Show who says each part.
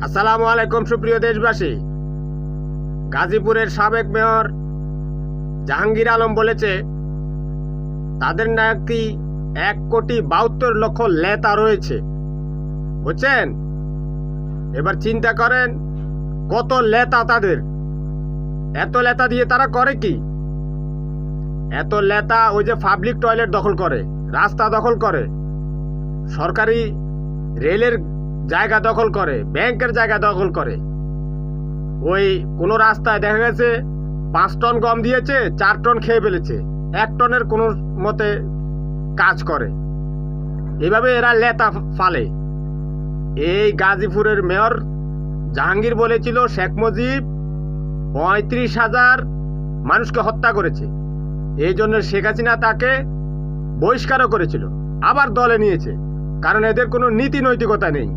Speaker 1: আসসালামু আলাইকুম সুপ্রিয় দেশবাসী। গাজীপুরের সাবেক মেয়র জাহাঙ্গীর আলম বলেছে তাদের নাকি 1,72,00,000 লেতা রয়েছে। বুঝছেন? এবার চিন্তা করেন কত লেতা তাদের। এত লেতা দিয়ে তারা করে কি? এত লেতা ওই যে পাবলিক টয়লেট দখল করে, রাস্তা দখল করে, সরকারি রেলের জায়গা দখল করে, ব্যাংকের জায়গা দখল করে। ওই কোনো রাস্তায় দেখা গেছে 5 টন গম দিয়েছে, 4 টন খেয়ে ফেলেছে, 1 টনের কোনো মতে কাজ করে। এভাবে এরা লেতা ফালে। এই গাজীপুরের মেয়র জাহাঙ্গীর বলেছিল শেখ মুজিব 35,000 মানুষকে হত্যা করেছে, এই জন্য শেখ হাসিনা তাকে বহিষ্কারও করেছিল, আবার দলে নিয়েছে, কারণ এদের কোনো নীতি নৈতিকতা নেই।